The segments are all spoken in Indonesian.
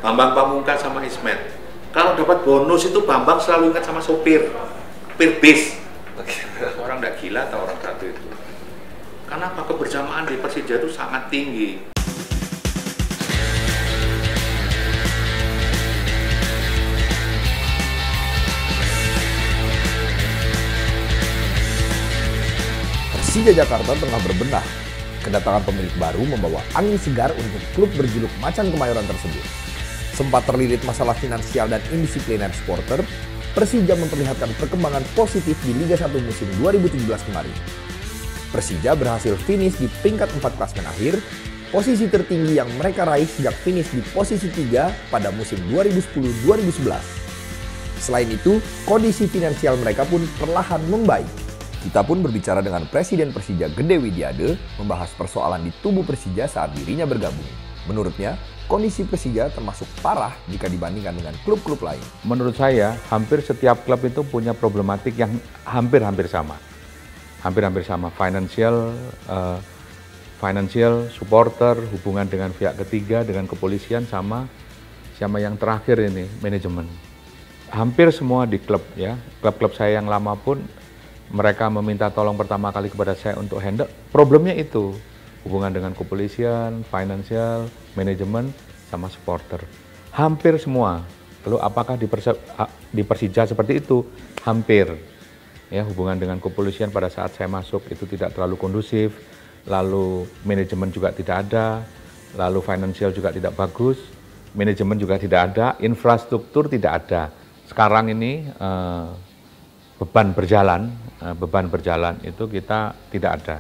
Bambang Pamungkas sama Ismet. Kalau dapat bonus itu Bambang selalu ingat sama sopir bis. Orang nggak gila atau orang satu itu. Karena apa, kebersamaan di Persija itu sangat tinggi. Persija Jakarta tengah berbenah. Kedatangan pemilik baru membawa angin segar untuk klub berjuluk Macan Kemayoran tersebut. Sempat terlilit masalah finansial dan indisipliner supporter, Persija memperlihatkan perkembangan positif di Liga 1 musim 2017 kemarin. Persija berhasil finish di peringkat 4 klasemen akhir, posisi tertinggi yang mereka raih sejak finish di posisi 3 pada musim 2010-2011. Selain itu, kondisi finansial mereka pun perlahan membaik. Kita pun berbicara dengan Presiden Persija Gede Widiade membahas persoalan di tubuh Persija saat dirinya bergabung. Menurutnya, kondisi Persija termasuk parah jika dibandingkan dengan klub-klub lain. Menurut saya, hampir setiap klub itu punya problematik yang hampir-hampir sama. Hampir-hampir sama, financial, supporter, hubungan dengan pihak ketiga, dengan kepolisian, sama yang terakhir ini, manajemen. Hampir semua di klub ya, klub-klub saya yang lama pun mereka meminta tolong pertama kali kepada saya untuk handle. Problemnya itu, hubungan dengan kepolisian, financial, manajemen, sama supporter. Hampir semua. Lalu apakah di Persija seperti itu? Hampir. Ya, hubungan dengan kepolisian pada saat saya masuk itu tidak terlalu kondusif, lalu manajemen juga tidak ada, lalu financial juga tidak bagus, manajemen juga tidak ada, infrastruktur tidak ada. Sekarang ini beban berjalan itu kita tidak ada.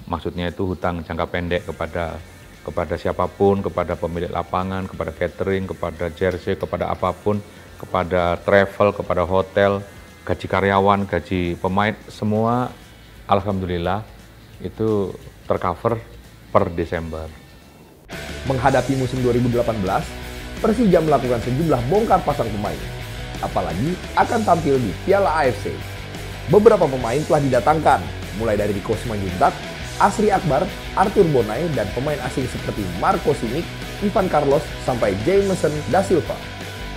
Maksudnya itu hutang jangka pendek kepada siapapun, kepada pemilik lapangan, kepada catering, kepada jersey, kepada apapun, kepada travel, kepada hotel, gaji karyawan, gaji pemain, semua alhamdulillah itu tercover per Desember. Menghadapi musim 2018, Persija melakukan sejumlah bongkar pasang pemain. Apalagi akan tampil di Piala AFC. Beberapa pemain telah didatangkan, mulai dari Rico Simanjuntak, Asri Akbar, Arthur Bonai, dan pemain asing seperti Marco Simic, Ivan Carlos, sampai Jameson da Silva.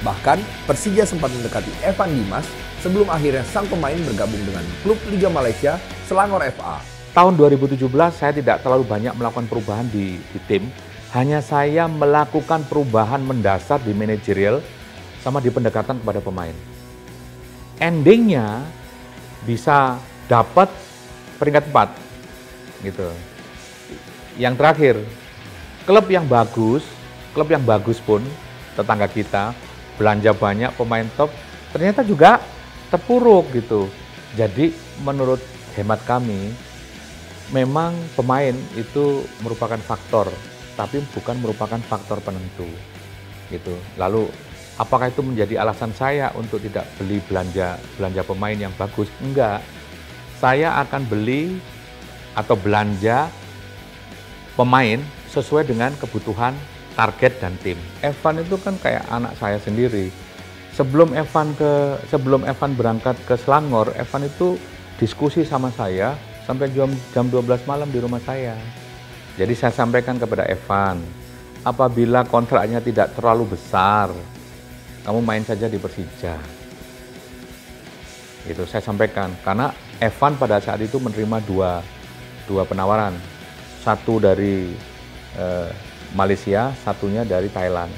Bahkan, Persija sempat mendekati Evan Dimas sebelum akhirnya sang pemain bergabung dengan klub Liga Malaysia, Selangor FA. Tahun 2017 saya tidak terlalu banyak melakukan perubahan di tim, hanya saya melakukan perubahan mendasar di manajerial sama di pendekatan kepada pemain. Endingnya bisa dapat peringkat 4 gitu. Yang terakhir, klub yang bagus pun tetangga kita belanja banyak pemain top ternyata juga terpuruk gitu. Jadi menurut hemat kami memang pemain itu merupakan faktor, tapi bukan merupakan faktor penentu gitu. Lalu apakah itu menjadi alasan saya untuk tidak beli belanja pemain yang bagus? Enggak. Saya akan beli atau belanja pemain sesuai dengan kebutuhan target dan tim. Evan itu kan kayak anak saya sendiri. Sebelum Evan berangkat ke Selangor, Evan itu diskusi sama saya sampai jam 12 malam di rumah saya. Jadi saya sampaikan kepada Evan, apabila kontraknya tidak terlalu besar, kamu main saja di Persija. Itu saya sampaikan, karena Evan pada saat itu menerima dua penawaran. Satu dari Malaysia, satunya dari Thailand.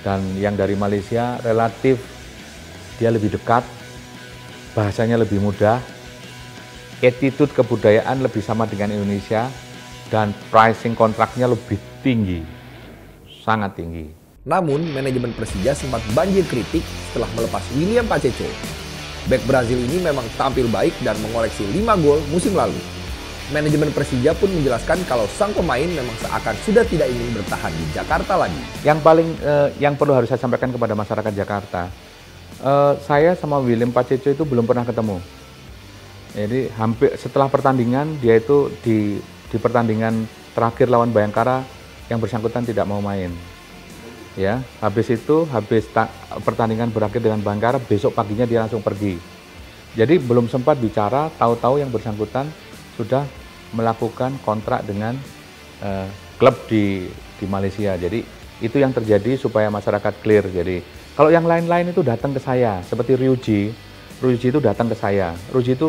Dan yang dari Malaysia relatif dia lebih dekat, bahasanya lebih mudah, attitude kebudayaan lebih sama dengan Indonesia, dan pricing kontraknya lebih tinggi, sangat tinggi. Namun, manajemen Persija sempat banjir kritik setelah melepas William Pacheco. Bek Brazil ini memang tampil baik dan mengoleksi 5 gol musim lalu. Manajemen Persija pun menjelaskan kalau sang pemain memang seakan sudah tidak ingin bertahan di Jakarta lagi. Yang perlu harus saya sampaikan kepada masyarakat Jakarta, saya sama William Pacheco itu belum pernah ketemu. Jadi hampir setelah pertandingan, dia itu di pertandingan terakhir lawan Bayangkara yang bersangkutan tidak mau main. Ya, habis pertandingan berakhir dengan Bayangkara, besok paginya dia langsung pergi. Jadi belum sempat bicara, tahu-tahu yang bersangkutan sudah melakukan kontrak dengan klub di Malaysia. Jadi Itu yang terjadi supaya masyarakat clear. Jadi kalau yang lain-lain itu datang ke saya, seperti Ryuji itu datang ke saya. Ryuji itu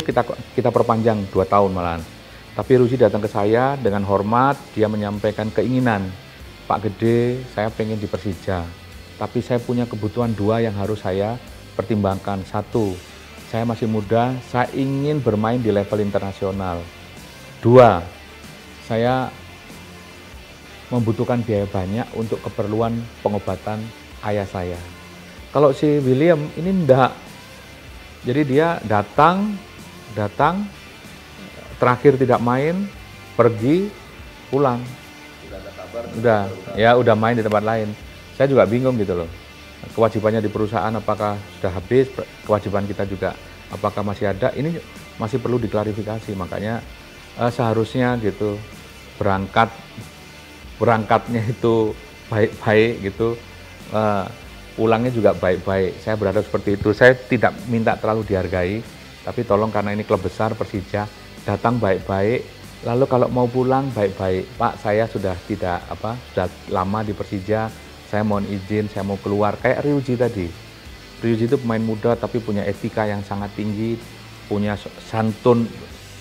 kita perpanjang 2 tahun malahan. Tapi Ryuji datang ke saya dengan hormat, dia menyampaikan keinginan, Pak Gede, saya pengen di Persija. Tapi saya punya kebutuhan 2 yang harus saya pertimbangkan. 1, saya masih muda, saya ingin bermain di level internasional. 2, saya membutuhkan biaya banyak untuk keperluan pengobatan ayah saya. Kalau si William ini enggak. Jadi dia datang, terakhir tidak main, pergi, pulang. Udah main di tempat lain. Saya juga bingung gitu loh. Kewajibannya di perusahaan apakah sudah habis, kewajiban kita juga apakah masih ada, ini masih perlu diklarifikasi. Makanya seharusnya gitu berangkatnya itu baik-baik gitu, pulangnya juga baik-baik. Saya berharap seperti itu. Saya tidak minta terlalu dihargai, tapi tolong karena ini klub besar Persija, datang baik-baik. Lalu kalau mau pulang baik-baik, Pak saya sudah sudah lama di Persija, saya mohon izin, saya mau keluar. Kayak Ryuji tadi. Ryuji itu pemain muda tapi punya etika yang sangat tinggi, punya santun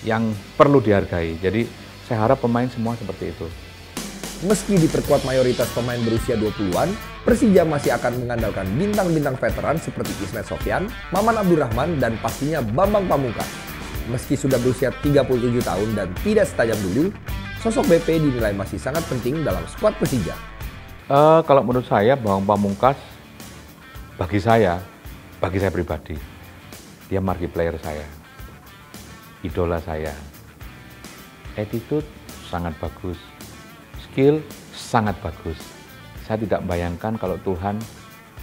yang perlu dihargai. Jadi saya harap pemain semua seperti itu. Meski diperkuat mayoritas pemain berusia 20-an, Persija masih akan mengandalkan bintang-bintang veteran seperti Ismet Sofyan, Maman Abdurrahman, dan pastinya Bambang Pamungkas. Meski sudah berusia 37 tahun dan tidak setajam dulu, sosok BP dinilai masih sangat penting dalam skuad Persija. Kalau menurut saya, Bambang Pamungkas, bagi saya pribadi, dia marquee player saya, idola saya. Attitude sangat bagus. Skill sangat bagus. Saya tidak bayangkan kalau Tuhan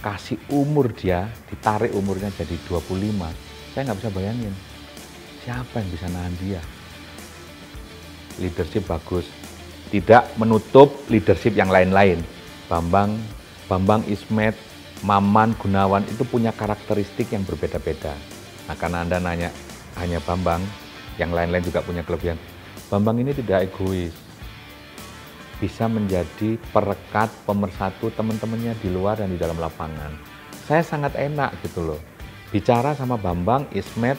kasih umur dia, ditarik umurnya jadi 25. Saya nggak bisa bayangin. Siapa yang bisa nahan dia? Leadership bagus. Tidak menutup leadership yang lain-lain. Bambang, Ismet, Maman, Gunawan itu punya karakteristik yang berbeda-beda. Nah karena Anda nanya hanya Bambang, yang lain-lain juga punya kelebihan. Bambang ini tidak egois. Bisa menjadi perekat, pemersatu teman-temannya di luar dan di dalam lapangan. Saya sangat enak gitu loh. Bicara sama Bambang, Ismet,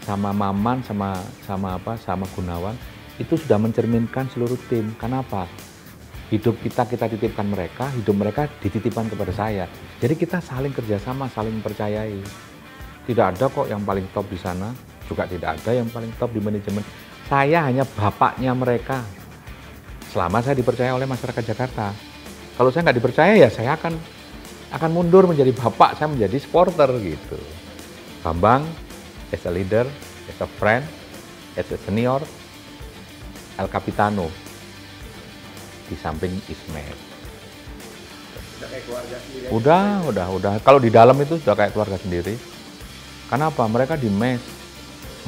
sama Maman, sama Gunawan, itu sudah mencerminkan seluruh tim. Kenapa? Hidup kita titipkan mereka, hidup mereka dititipkan kepada saya. Jadi kita saling kerjasama, saling mempercayai. Tidak ada kok yang paling top di sana, juga tidak ada yang paling top di manajemen. Saya hanya bapaknya mereka. Selama saya dipercaya oleh masyarakat Jakarta. Kalau saya nggak dipercaya ya saya akan mundur menjadi bapak, saya menjadi supporter gitu. Bambang, as a leader, as a friend, as a senior, El Capitano. Di samping Ismet. Udah kayak keluarga sendiri. Udah. Kalau di dalam itu sudah kayak keluarga sendiri. Kenapa? Mereka di mes,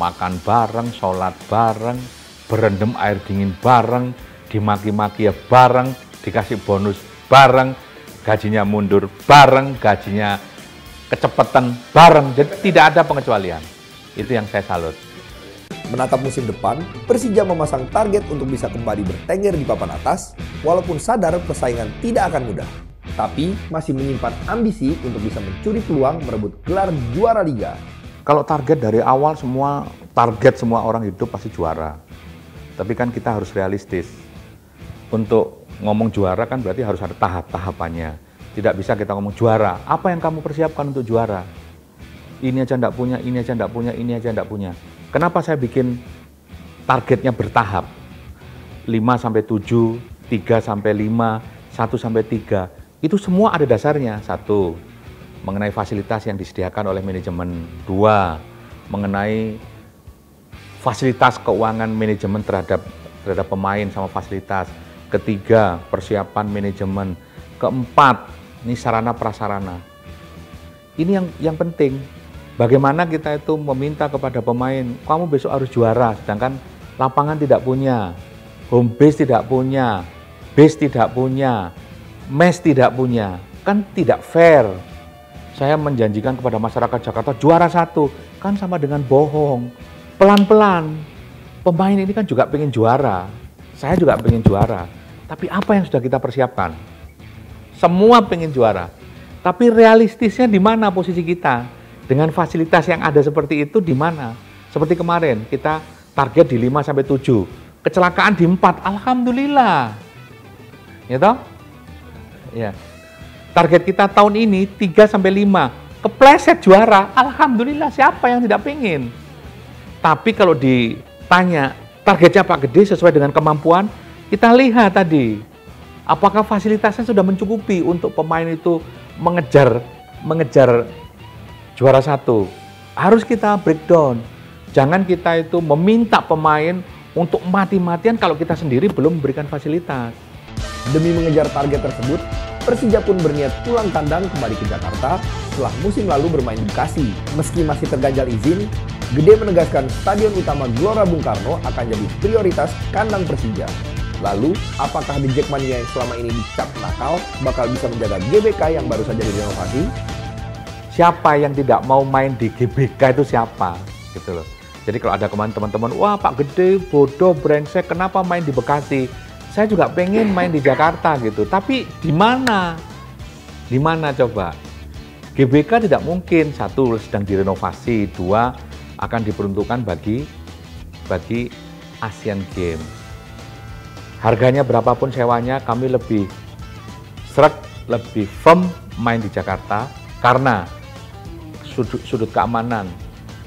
makan bareng, sholat bareng, berendam air dingin bareng, dimaki-maki ya bareng, dikasih bonus bareng, gajinya mundur bareng, gajinya kecepatan bareng. Jadi tidak ada pengecualian. Itu yang saya salut. Menatap musim depan, Persija memasang target untuk bisa kembali bertengger di papan atas, walaupun sadar persaingan tidak akan mudah. Tapi masih menyimpan ambisi untuk bisa mencuri peluang merebut gelar juara liga. Kalau target dari awal target semua orang hidup pasti juara. Tapi kan kita harus realistis. Untuk ngomong juara kan berarti harus ada tahap-tahapannya. Tidak bisa kita ngomong juara. Apa yang kamu persiapkan untuk juara? Ini aja enggak punya, ini aja enggak punya, ini aja enggak punya. Kenapa saya bikin targetnya bertahap? 5-7, 3-5, 1-3. Itu semua ada dasarnya. 1, mengenai fasilitas yang disediakan oleh manajemen. 2, mengenai fasilitas keuangan manajemen terhadap pemain sama fasilitas. 3, persiapan manajemen. 4, ini sarana prasarana. Ini yang penting. Bagaimana kita itu meminta kepada pemain, kamu besok harus juara, sedangkan lapangan tidak punya, home base tidak punya, base tidak punya, mes tidak punya. Kan tidak fair. Saya menjanjikan kepada masyarakat Jakarta juara 1, kan sama dengan bohong. Pelan-pelan, pemain ini kan juga pengen juara, saya juga pengen juara. Tapi apa yang sudah kita persiapkan? semua pengen juara. Tapi realistisnya di mana posisi kita? Dengan fasilitas yang ada seperti itu di mana? Seperti kemarin, kita target di 5 sampai 7. Kecelakaan di 4, alhamdulillah. Ya toh? Ya. Target kita tahun ini 3 sampai 5. Kepleset juara, alhamdulillah, siapa yang tidak pengen? Tapi kalau ditanya targetnya Pak Gede sesuai dengan kemampuan, kita lihat tadi apakah fasilitasnya sudah mencukupi untuk pemain itu mengejar juara 1. Harus kita breakdown. Jangan kita itu meminta pemain untuk mati-matian kalau kita sendiri belum memberikan fasilitas. Demi mengejar target tersebut, Persija pun berniat pulang tandang kembali ke Jakarta setelah musim lalu bermain di Bekasi. Meski masih terganjal izin, Gede menegaskan Stadion Utama Gelora Bung Karno akan jadi prioritas kandang Persija. Lalu, apakah The Jackmania yang selama ini dicap nakal bakal bisa menjaga GBK yang baru saja direnovasi? Siapa yang tidak mau main di GBK itu siapa? Gitu loh. Jadi kalau ada kemarin teman-teman, wah Pak Gede bodoh brengsek, kenapa main di Bekasi? Saya juga pengen main di Jakarta gitu. Tapi di mana? Di mana coba? GBK tidak mungkin, 1 sedang direnovasi, 2 akan diperuntukkan bagi Asian Games. Harganya berapapun sewanya, kami lebih firm main di Jakarta karena sudut keamanan.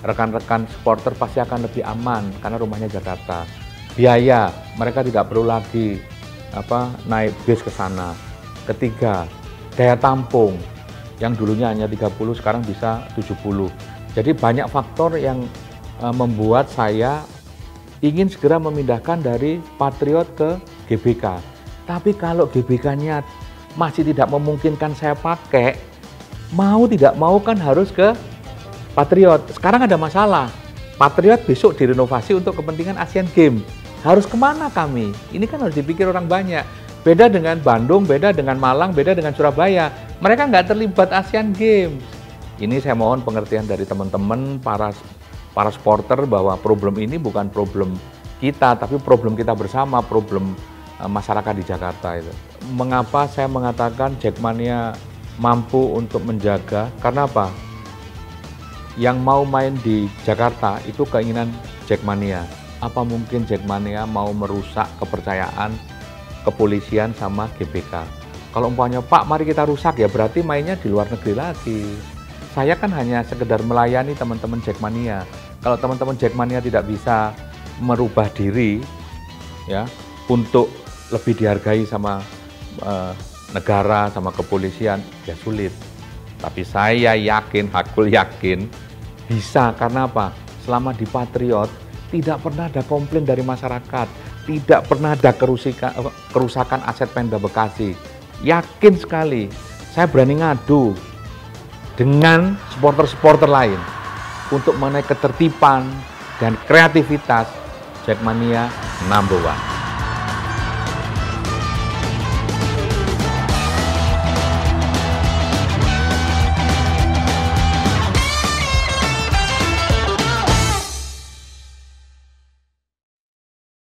Rekan-rekan supporter pasti akan lebih aman karena rumahnya Jakarta. Biaya, mereka tidak perlu lagi naik bis ke sana. Ketiga, daya tampung yang dulunya hanya 30 sekarang bisa 70. Jadi banyak faktor yang membuat saya ingin segera memindahkan dari Patriot ke GBK. Tapi kalau GBK-nya masih tidak memungkinkan saya pakai, mau tidak mau kan harus ke Patriot. Sekarang ada masalah. Patriot besok direnovasi untuk kepentingan Asian Games. Harus kemana kami? Ini kan harus dipikir orang banyak. Beda dengan Bandung, beda dengan Malang, beda dengan Surabaya. Mereka nggak terlibat Asian Games. Ini saya mohon pengertian dari teman-teman, para supporter bahwa problem ini bukan problem kita, tapi problem kita bersama, problem masyarakat di Jakarta itu. Mengapa saya mengatakan Jackmania mampu untuk menjaga? Karena apa? Yang mau main di Jakarta itu keinginan Jackmania. Apa mungkin Jackmania mau merusak kepercayaan kepolisian sama GBK? Kalau umpamanya Pak, mari kita rusak, ya berarti mainnya di luar negeri lagi. Saya kan hanya sekedar melayani teman-teman Jackmania. Kalau teman-teman Jackmania tidak bisa merubah diri ya untuk lebih dihargai sama negara, sama kepolisian, ya sulit. Tapi saya yakin, Hakul yakin bisa. Karena apa? Selama di Patriot tidak pernah ada komplain dari masyarakat, tidak pernah ada kerusakan aset Pemda Bekasi. Yakin sekali, saya berani ngadu dengan supporter-supporter lain untuk mengenai ketertiban dan kreativitas. Jackmania #1.